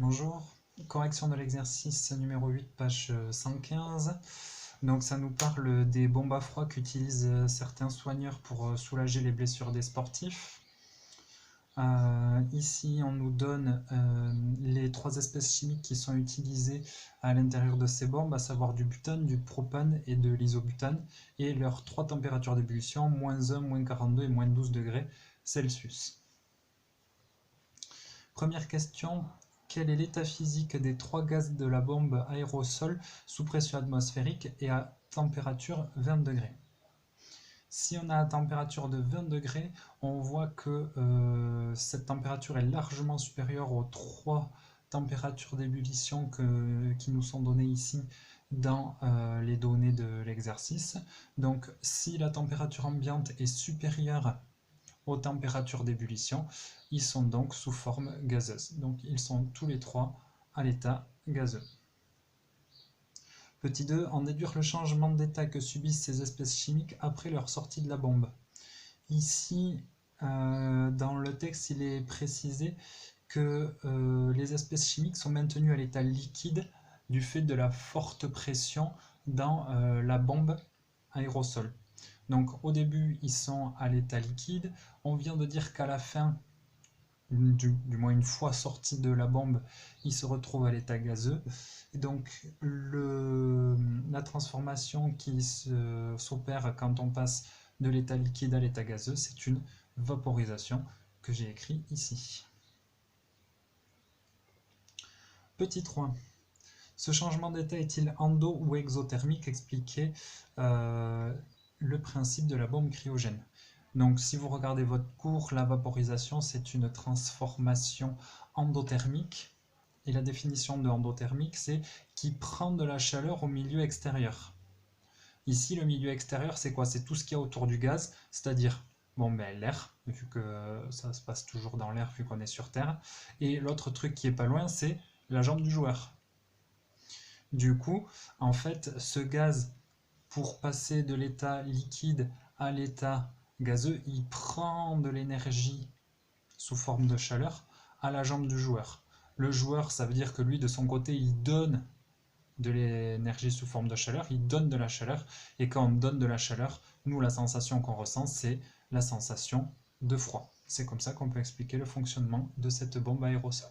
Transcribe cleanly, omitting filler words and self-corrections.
Bonjour, correction de l'exercice numéro 8, page 115. Donc ça nous parle des bombes à froid qu'utilisent certains soigneurs pour soulager les blessures des sportifs. Ici, on nous donne les trois espèces chimiques qui sont utilisées à l'intérieur de ces bombes, à savoir du butane, du propane et de l'isobutane, et leurs trois températures d'ébullition, -1, -42 et -12 degrés Celsius. Première question, quel est l'état physique des trois gaz de la bombe aérosol sous pression atmosphérique et à température 20 degrés? Si on a à température de 20 degrés, on voit que cette température est largement supérieure aux trois températures d'ébullition qui nous sont données ici dans les données de l'exercice. Donc si la température ambiante est supérieure aux températures d'ébullition, ils sont donc sous forme gazeuse. Donc ils sont tous les trois à l'état gazeux. Petit 2, en déduire le changement d'état que subissent ces espèces chimiques après leur sortie de la bombe. Ici, dans le texte, il est précisé que les espèces chimiques sont maintenues à l'état liquide du fait de la forte pression dans la bombe aérosol. Donc au début, ils sont à l'état liquide. On vient de dire qu'à la fin, du moins une fois sortis de la bombe, ils se retrouvent à l'état gazeux. Et donc la transformation qui s'opère quand on passe de l'état liquide à l'état gazeux, c'est une vaporisation que j'ai écrit ici. Petit 3. Ce changement d'état est-il endo- ou exothermique? Expliquez le principe de la bombe cryogène. Donc si vous regardez votre cours, la vaporisation c'est une transformation endothermique. Et la définition de endothermique, c'est qui prend de la chaleur au milieu extérieur. Ici, le milieu extérieur, c'est quoi? C'est tout ce qu'il y a autour du gaz, c'est-à-dire l'air, vu que ça se passe toujours dans l'air, vu qu'on est sur Terre. Et l'autre truc qui est pas loin, c'est la jambe du joueur. Du coup, en fait, ce gaz, pour passer de l'état liquide à l'état gazeux, il prend de l'énergie sous forme de chaleur à la jambe du joueur. Le joueur, ça veut dire que lui, de son côté, il donne de l'énergie sous forme de chaleur, il donne de la chaleur, et quand on donne de la chaleur, nous, la sensation qu'on ressent, c'est la sensation de froid. C'est comme ça qu'on peut expliquer le fonctionnement de cette bombe aérosol.